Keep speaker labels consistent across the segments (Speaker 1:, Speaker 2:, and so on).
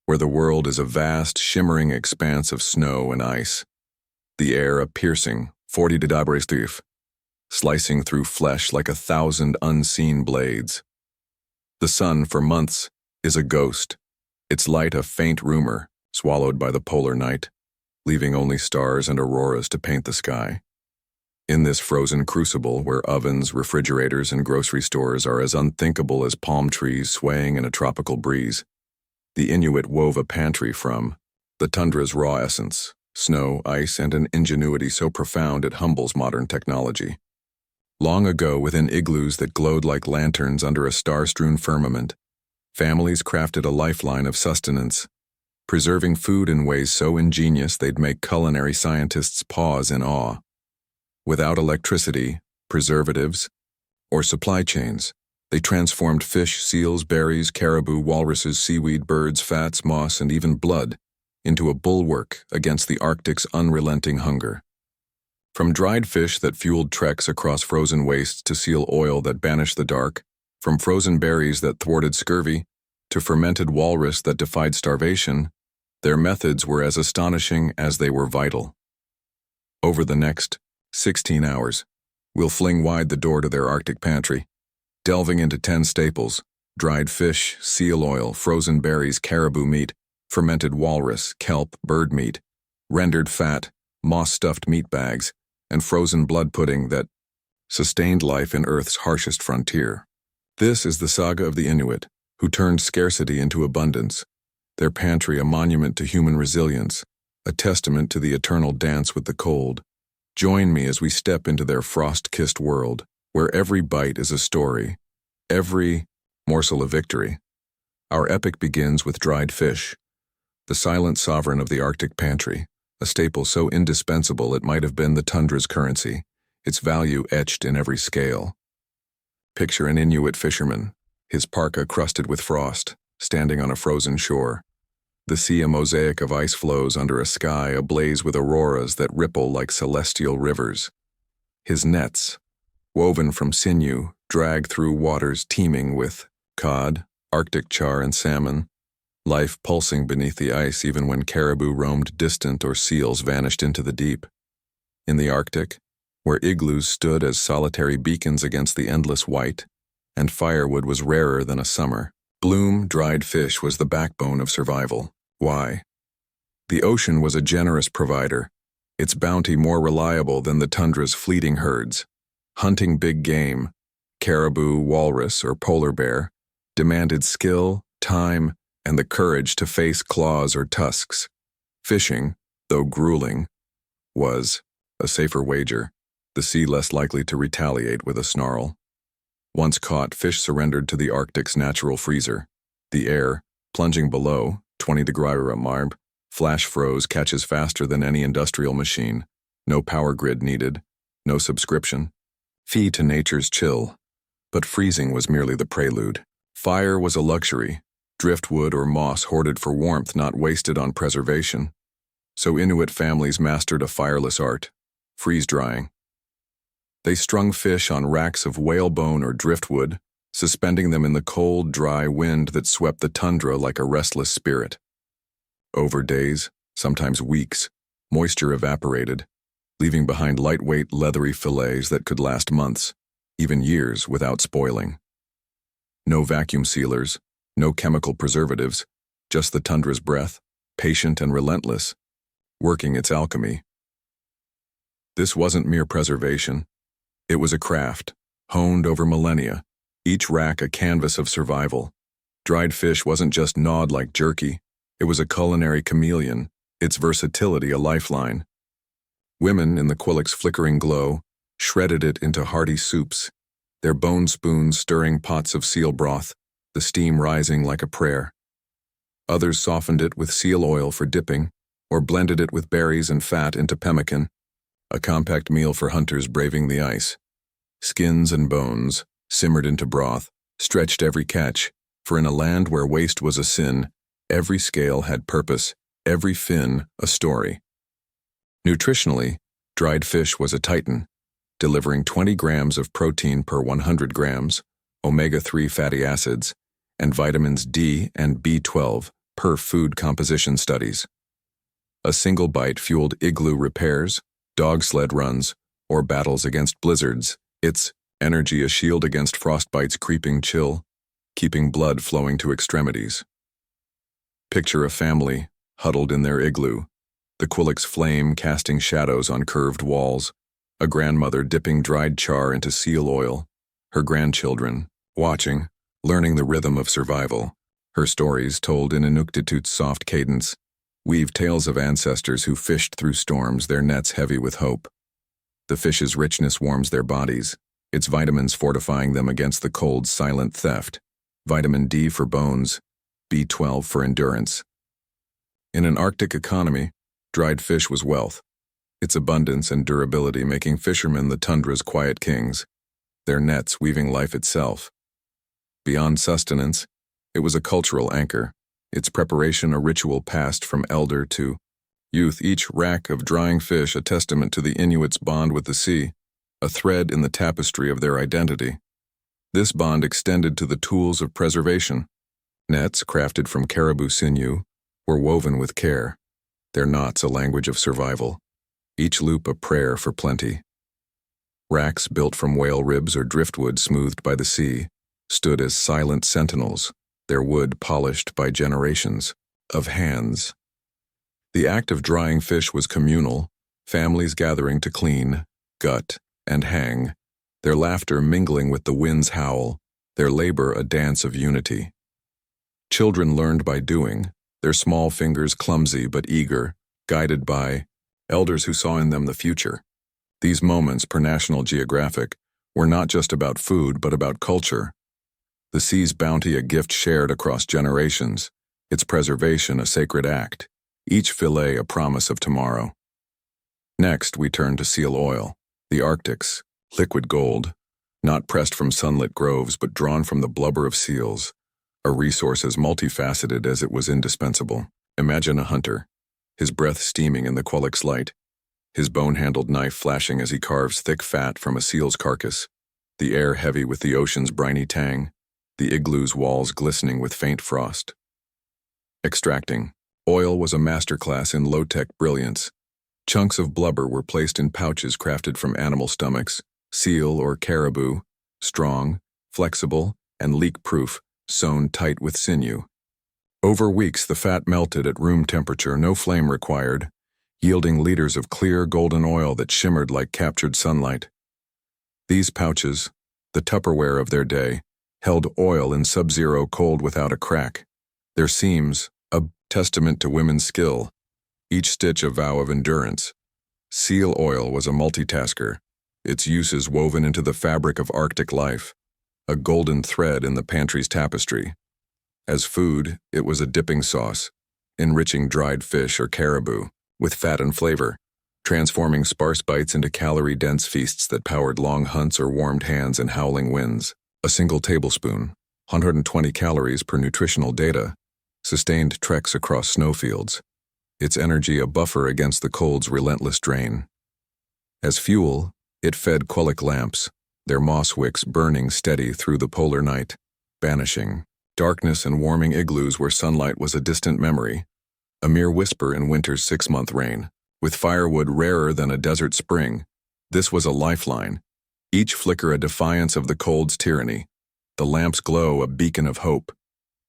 Speaker 1: where the world is a vast, shimmering expanse of snow and ice. The air a piercing 40 degrees Celsius, slicing through flesh like 1,000 unseen blades. The sun, for months, is a ghost, its light a faint rumor, swallowed by the polar night, leaving only stars and auroras to paint the sky. In this frozen crucible where ovens, refrigerators, and grocery stores are as unthinkable as palm trees swaying in a tropical breeze, the Inuit wove a pantry from the tundra's raw essence, snow, ice, and an ingenuity so profound it humbles modern technology. Long ago, within igloos that glowed like lanterns under a star-strewn firmament, families crafted a lifeline of sustenance, preserving food in ways so ingenious they'd make culinary scientists pause in awe. Without electricity, preservatives, or supply chains, they transformed fish, seals, berries, caribou, walruses, seaweed, birds, fats, moss, and even blood into a bulwark against the Arctic's unrelenting hunger. From dried fish that fueled treks across frozen wastes to seal oil that banished the dark, from frozen berries that thwarted scurvy to fermented walrus that defied starvation, their methods were as astonishing as they were vital. Over the next 16 hours, we'll fling wide the door to their Arctic pantry, delving into 10 staples: dried fish, seal oil, frozen berries, caribou meat, fermented walrus, kelp, bird meat, rendered fat, moss-stuffed meat bags, and frozen blood pudding that sustained life in Earth's harshest frontier. This is the saga of the Inuit, who turned scarcity into abundance, their pantry a monument to human resilience, a testament to the eternal dance with the cold. Join me as we step into their frost-kissed world, where every bite is a story, every morsel a victory. Our epic begins with dried fish, the silent sovereign of the Arctic pantry, a staple so indispensable it might have been the tundra's currency, its value etched in every scale. Picture an Inuit fisherman, his parka crusted with frost, standing on a frozen shore. The sea a mosaic of ice floes under a sky ablaze with auroras that ripple like celestial rivers. His nets, woven from sinew, drag through waters teeming with cod, Arctic char, and salmon, life pulsing beneath the ice even when caribou roamed distant or seals vanished into the deep. In the Arctic, where igloos stood as solitary beacons against the endless white, and firewood was rarer than a summer, bloom dried fish was the backbone of survival. Why? The ocean was a generous provider, its bounty more reliable than the tundra's fleeting herds. Hunting big game, caribou, walrus, or polar bear, demanded skill, time, and the courage to face claws or tusks. Fishing, though grueling, was a safer wager, the sea less likely to retaliate with a snarl. Once caught, fish surrendered to the Arctic's natural freezer. The air, plunging below 20 degrees Marb, flash froze catches faster than any industrial machine. No power grid needed, no subscription. Fee to nature's chill. But freezing was merely the prelude. Fire was a luxury, driftwood or moss hoarded for warmth not wasted on preservation. So Inuit families mastered a fireless art, freeze-drying. They strung fish on racks of whalebone or driftwood, suspending them in the cold, dry wind that swept the tundra like a restless spirit. Over days, sometimes weeks, moisture evaporated, leaving behind lightweight, leathery fillets that could last months, even years, without spoiling. No vacuum sealers, no chemical preservatives, just the tundra's breath, patient and relentless, working its alchemy. This wasn't mere preservation. It was a craft, honed over millennia, each rack a canvas of survival. Dried fish wasn't just gnawed like jerky, it was a culinary chameleon, its versatility a lifeline. Women, in the quillic's flickering glow, shredded it into hearty soups, their bone spoons stirring pots of seal broth, the steam rising like a prayer. Others softened it with seal oil for dipping, or blended it with berries and fat into pemmican, a compact meal for hunters braving the ice. Skins and bones, simmered into broth, stretched every catch, for in a land where waste was a sin, every scale had purpose, every fin a story. Nutritionally, dried fish was a titan, delivering 20 grams of protein per 100 grams, omega-3 fatty acids, and vitamins D and B12 per food composition studies. A single bite fueled igloo repairs, dog sled runs, or battles against blizzards. Its energy a shield against frostbite's creeping chill, keeping blood flowing to extremities. Picture a family, huddled in their igloo, the Quillick's flame casting shadows on curved walls, a grandmother dipping dried char into seal oil, her grandchildren, watching, learning the rhythm of survival. Her stories, told in Inuktitut's soft cadence, weave tales of ancestors who fished through storms, their nets heavy with hope. The fish's richness warms their bodies, its vitamins fortifying them against the cold's silent theft. Vitamin D for bones, B12 for endurance. In an Arctic economy, dried fish was wealth, its abundance and durability making fishermen the tundra's quiet kings, their nets weaving life itself. Beyond sustenance, it was a cultural anchor, its preparation a ritual passed from elder to youth, each rack of drying fish a testament to the Inuits' bond with the sea, a thread in the tapestry of their identity. This bond extended to the tools of preservation. Nets, crafted from caribou sinew, were woven with care, their knots a language of survival, each loop a prayer for plenty. Racks built from whale ribs or driftwood smoothed by the sea stood as silent sentinels, their wood polished by generations of hands. The act of drying fish was communal, families gathering to clean, gut, and hang, their laughter mingling with the wind's howl, their labor a dance of unity. Children learned by doing, their small fingers clumsy but eager, guided by elders who saw in them the future. These moments, per National Geographic, were not just about food but about culture. The sea's bounty a gift shared across generations, its preservation a sacred act, each fillet a promise of tomorrow. Next, we turn to seal oil, the Arctic's liquid gold, not pressed from sunlit groves but drawn from the blubber of seals, a resource as multifaceted as it was indispensable. Imagine a hunter, his breath steaming in the Quillick's light, his bone-handled knife flashing as he carves thick fat from a seal's carcass, the air heavy with the ocean's briny tang, the igloo's walls glistening with faint frost. Extracting oil was a masterclass in low-tech brilliance. Chunks of blubber were placed in pouches crafted from animal stomachs, seal or caribou, strong, flexible, and leak-proof, sewn tight with sinew. Over weeks the fat melted at room temperature, no flame required, yielding liters of clear golden oil that shimmered like captured sunlight. These pouches, the Tupperware of their day, held oil in sub-zero cold without a crack, their seams a testament to women's skill, each stitch a vow of endurance. Seal oil was a multitasker, its uses woven into the fabric of Arctic life, a golden thread in the pantry's tapestry. As food, it was a dipping sauce, enriching dried fish or caribou with fat and flavor, transforming sparse bites into calorie-dense feasts that powered long hunts or warmed hands in howling winds. A single tablespoon, 120 calories per nutritional data, sustained treks across snowfields, its energy a buffer against the cold's relentless drain. As fuel, it fed Quillick lamps, their moss wicks burning steady through the polar night, banishing darkness and warming igloos where sunlight was a distant memory, a mere whisper in winter's 6-month rain. With firewood rarer than a desert spring, this was a lifeline, each flicker a defiance of the cold's tyranny, the lamp's glow a beacon of hope.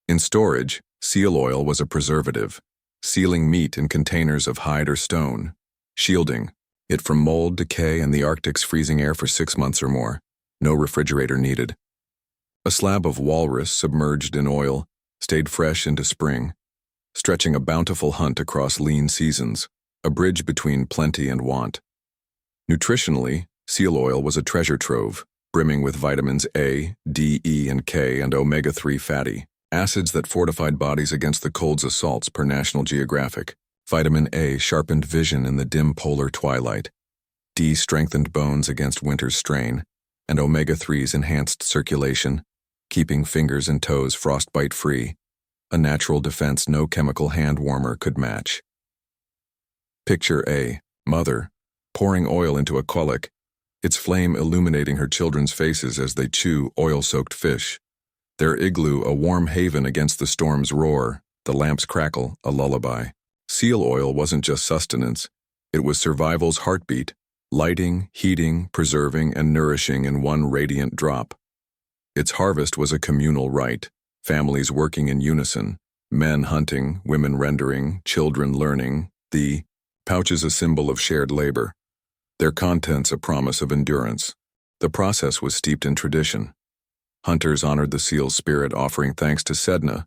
Speaker 1: In storage, seal oil was a preservative, sealing meat in containers of hide or stone, shielding it from mold, decay, and the Arctic's freezing air for 6 months or more. No refrigerator needed. A slab of walrus submerged in oil stayed fresh into spring, stretching a bountiful hunt across lean seasons, a bridge between plenty and want. Nutritionally, seal oil was a treasure trove, brimming with vitamins A, D, E, and K, and omega-3 fatty acids that fortified bodies against the cold's assaults, per National Geographic. Vitamin A sharpened vision in the dim polar twilight. D strengthened bones against winter's strain, and omega-3s enhanced circulation, keeping fingers and toes frostbite-free, a natural defense no chemical hand warmer could match. Picture a mother pouring oil into a Quillick, its flame illuminating her children's faces as they chew oil-soaked fish, their igloo a warm haven against the storm's roar, the lamp's crackle, a lullaby. Seal oil wasn't just sustenance, it was survival's heartbeat, lighting, heating, preserving, and nourishing in one radiant drop. Its harvest was a communal rite, families working in unison, men hunting, women rendering, children learning, the pouches a symbol of shared labor, their contents a promise of endurance. The process was steeped in tradition. Hunters honored the seal's spirit, offering thanks to Sedna,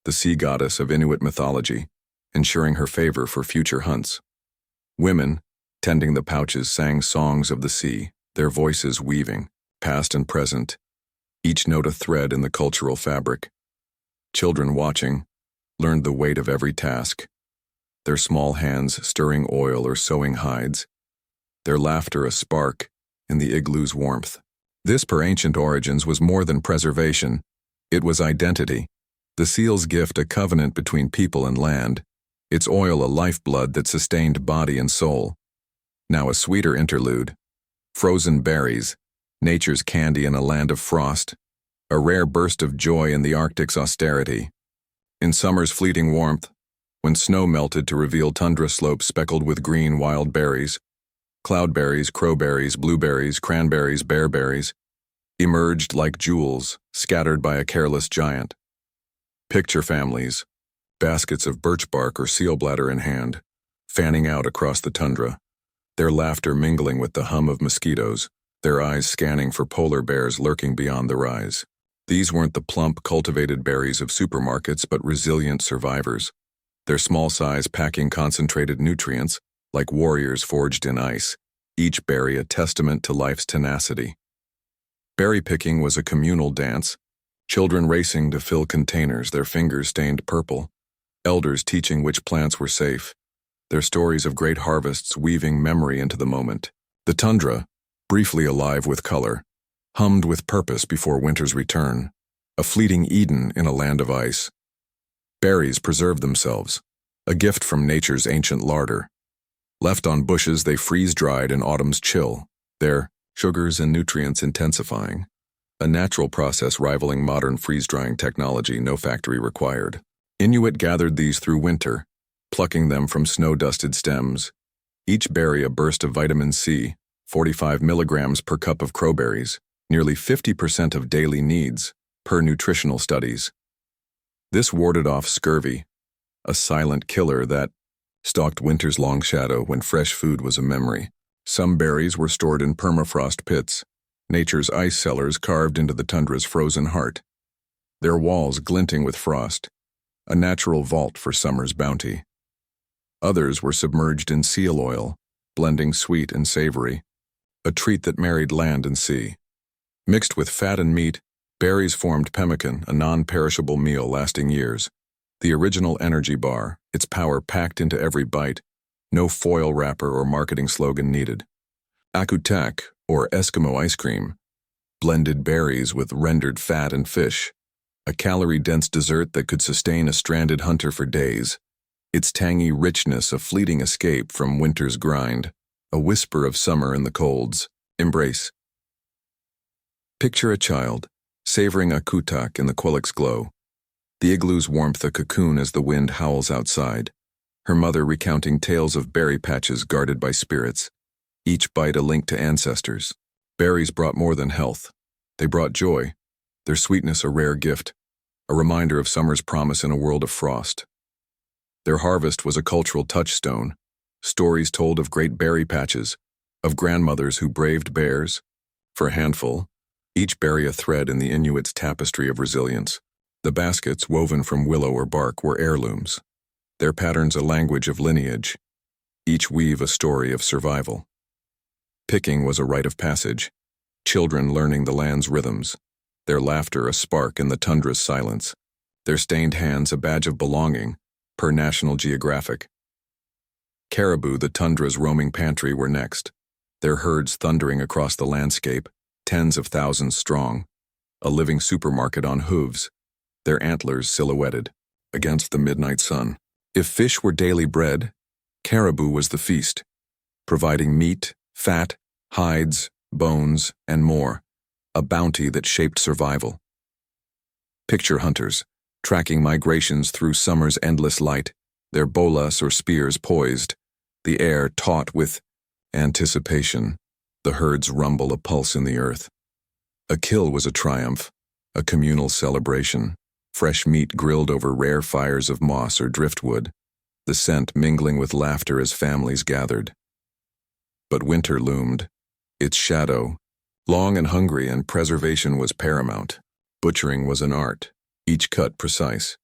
Speaker 1: the sea goddess of Inuit mythology, ensuring her favor for future hunts. Women, tending the pouches, sang songs of the sea, their voices weaving, past and present, each note a thread in the cultural fabric. Children watching learned the weight of every task, their small hands stirring oil or sewing hides, their laughter a spark in the igloo's warmth. This, per ancient origins, was more than preservation. It was identity. The seal's gift a covenant between people and land, its oil a lifeblood that sustained body and soul. Now a sweeter interlude. Frozen berries, nature's candy in a land of frost, a rare burst of joy in the Arctic's austerity. In summer's fleeting warmth, when snow melted to reveal tundra slopes speckled with green wild berries, cloudberries, crowberries, blueberries, cranberries, bearberries, emerged like jewels scattered by a careless giant. Picture families, baskets of birch bark or seal bladder in hand, fanning out across the tundra, their laughter mingling with the hum of mosquitoes, their eyes scanning for polar bears lurking beyond the rise. These weren't the plump, cultivated berries of supermarkets, but resilient survivors, their small size packing concentrated nutrients like warriors forged in ice, each berry a testament to life's tenacity. Berry picking was a communal dance, children racing to fill containers, their fingers stained purple, elders teaching which plants were safe, their stories of great harvests weaving memory into the moment. The tundra, briefly alive with color, hummed with purpose before winter's return, a fleeting Eden in a land of ice. Berries preserved themselves, a gift from nature's ancient larder. Left on bushes, they freeze-dried in autumn's chill, their sugars and nutrients intensifying, a natural process rivaling modern freeze-drying technology, no factory required. Inuit gathered these through winter, plucking them from snow-dusted stems, each berry a burst of vitamin C, 45 milligrams per cup of crowberries, nearly 50% of daily needs, per nutritional studies. This warded off scurvy, a silent killer that stalked winter's long shadow when fresh food was a memory. Some berries were stored in permafrost pits, nature's ice cellars carved into the tundra's frozen heart, their walls glinting with frost, a natural vault for summer's bounty. Others were submerged in seal oil, blending sweet and savory, a treat that married land and sea. Mixed with fat and meat, berries formed pemmican, a non-perishable meal lasting years. The original energy bar, its power packed into every bite, no foil wrapper or marketing slogan needed. Akutak, or Eskimo ice cream, blended berries with rendered fat and fish, a calorie-dense dessert that could sustain a stranded hunter for days, its tangy richness a fleeting escape from winter's grind, a whisper of summer in the colds. Embrace. Picture a child, savoring a kutak in the Quillick's glow, the igloo's warmth a cocoon as the wind howls outside, her mother recounting tales of berry patches guarded by spirits, each bite a link to ancestors. Berries brought more than health. They brought joy, their sweetness a rare gift, a reminder of summer's promise in a world of frost. Their harvest was a cultural touchstone, stories told of great berry patches, of grandmothers who braved bears. For a handful, each berry a thread in the Inuit's tapestry of resilience. The baskets, woven from willow or bark, were heirlooms, their patterns a language of lineage, each weave a story of survival. Picking was a rite of passage, children learning the land's rhythms, their laughter a spark in the tundra's silence, their stained hands a badge of belonging, per National Geographic. Caribou, the tundra's roaming pantry, were next, their herds thundering across the landscape, tens of thousands strong, a living supermarket on hooves, their antlers silhouetted against the midnight sun. If fish were daily bread, caribou was the feast, providing meat, fat, hides, bones, and more, a bounty that shaped survival. Picture hunters, tracking migrations through summer's endless light, their bolas or spears poised, the air taut with anticipation, the herds rumble a pulse in the earth. A kill was a triumph, a communal celebration, fresh meat grilled over rare fires of moss or driftwood, the scent mingling with laughter as families gathered. But winter loomed, its shadow, long and hungry, and preservation was paramount. Butchering was an art, each cut precise.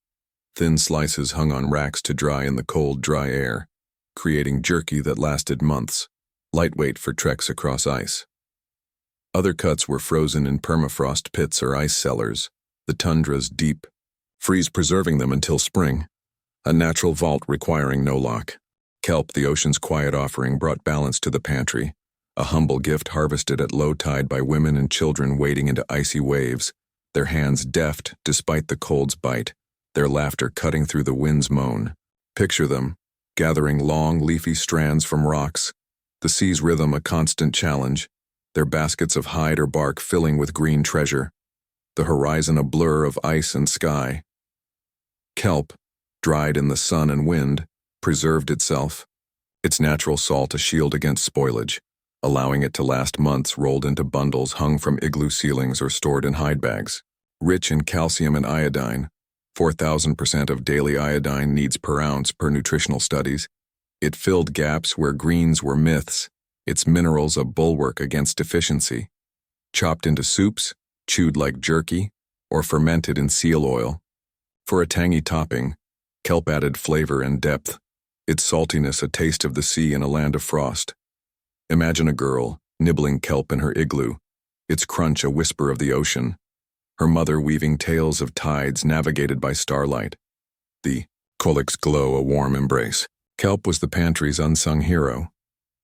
Speaker 1: Thin slices hung on racks to dry in the cold, dry air, creating jerky that lasted months, lightweight for treks across ice. Other cuts were frozen in permafrost pits or ice cellars, the tundra's deep, freeze preserving them until spring, a natural vault requiring no lock. Kelp, the ocean's quiet offering, brought balance to the pantry, a humble gift harvested at low tide by women and children wading into icy waves, their hands deft despite the cold's bite, their laughter cutting through the wind's moan. Picture them, gathering long, leafy strands from rocks, the sea's rhythm a constant challenge, their baskets of hide or bark filling with green treasure, the horizon a blur of ice and sky. Kelp, dried in the sun and wind, preserved itself, its natural salt a shield against spoilage, allowing it to last months rolled into bundles hung from igloo ceilings or stored in hide bags. Rich in calcium and iodine, 4,000% of daily iodine needs per ounce per nutritional studies, it filled gaps where greens were myths, its minerals a bulwark against deficiency. Chopped into soups, chewed like jerky, or fermented in seal oil. For a tangy topping, kelp added flavor and depth, its saltiness a taste of the sea in a land of frost. Imagine a girl, nibbling kelp in her igloo, its crunch a whisper of the ocean, her mother weaving tales of tides navigated by starlight. The kolik's glow a warm embrace. Kelp was the pantry's unsung hero.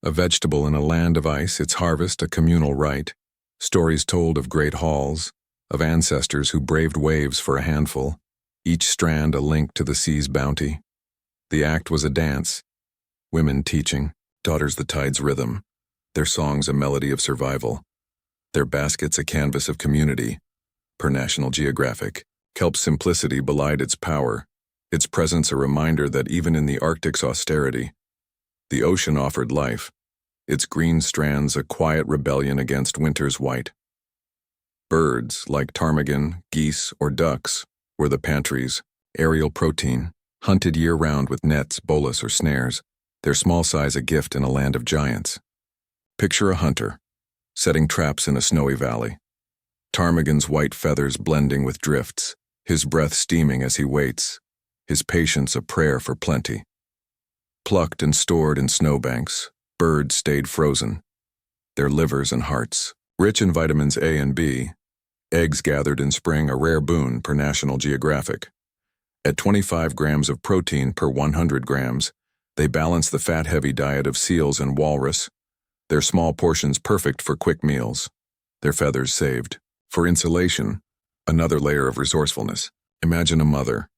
Speaker 1: A vegetable in a land of ice, its harvest a communal rite. Stories told of great hauls, of ancestors who braved waves for a handful, each strand a link to the sea's bounty. The act was a dance, women teaching, daughters the tide's rhythm, their songs a melody of survival, their baskets a canvas of community. Per National Geographic, kelp's simplicity belied its power, its presence a reminder that even in the Arctic's austerity, the ocean offered life, its green strands a quiet rebellion against winter's white. Birds, like ptarmigan, geese, or ducks, were the pantry's aerial protein, hunted year-round with nets, bolas, or snares, their small size a gift in a land of giants. Picture a hunter, setting traps in a snowy valley. Ptarmigan's white feathers blending with drifts, his breath steaming as he waits, his patience a prayer for plenty. Plucked and stored in snowbanks, birds stayed frozen, their livers and hearts, rich in vitamins A and B, eggs gathered in spring a rare boon per National Geographic. At 25 grams of protein per 100 grams, they balance the fat-heavy diet of seals and walrus, their small portions perfect for quick meals, their feathers saved. For insulation, another layer of resourcefulness. Imagine a mother,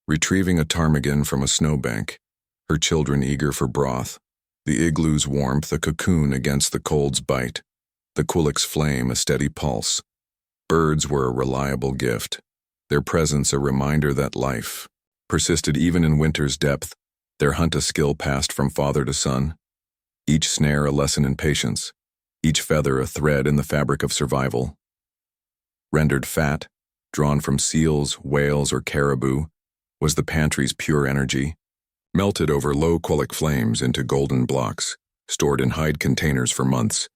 Speaker 1: retrieving a ptarmigan from a snowbank, her children eager for broth, the igloo's warmth a cocoon against the cold's bite, the kolik's flame a steady pulse. Birds were a reliable gift, their presence a reminder that life persisted even in winter's depth, their hunt a skill passed from father to son, each snare a lesson in patience, each feather a thread in the fabric of survival. Rendered fat, drawn from seals, whales, or caribou, was the pantry's pure energy, melted over low kolik flames into golden blocks, stored in hide containers for months,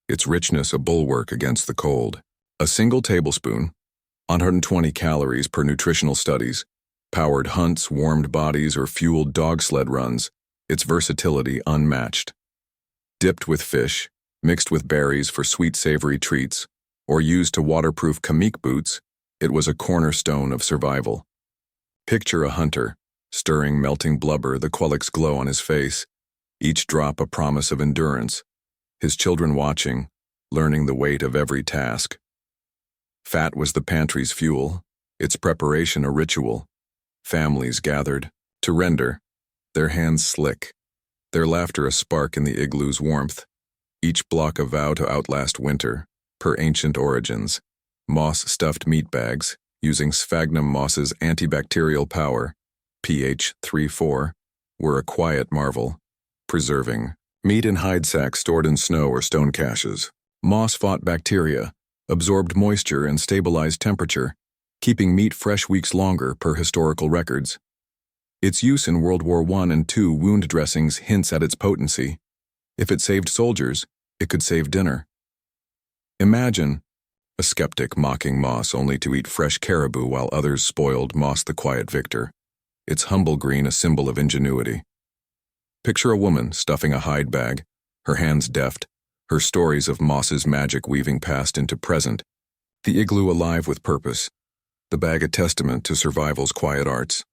Speaker 1: its richness a bulwark against the cold. A single tablespoon, 120 calories per nutritional studies, powered hunts, warmed bodies, or fueled dog sled runs, its versatility unmatched. Dipped with fish, mixed with berries for sweet savory treats, or used to waterproof kamik boots, it was a cornerstone of survival. Picture a hunter, stirring melting blubber, the kolik's glow on his face, each drop a promise of endurance, his children watching, learning the weight of every task. Fat was the pantry's fuel, its preparation a ritual. Families gathered, to render, their hands slick, their laughter a spark in the igloo's warmth, each block a vow to outlast winter, per ancient origins. Moss-stuffed meat bags, using sphagnum moss's antibacterial power, pH 3.4, were a quiet marvel, preserving meat in hide sacks stored in snow or stone caches. Moss fought bacteria, absorbed moisture, and stabilized temperature, keeping meat fresh weeks longer per historical records. Its use in World War I and II wound dressings hints at its potency. If it saved soldiers, it could save dinner. Imagine a skeptic mocking moss only to eat fresh caribou while others spoiled moss the quiet victor, its humble green a symbol of ingenuity. Picture a woman stuffing a hide bag, her hands deft, her stories of moss's magic weaving past into present, the igloo alive with purpose, the bag a testament to survival's quiet arts.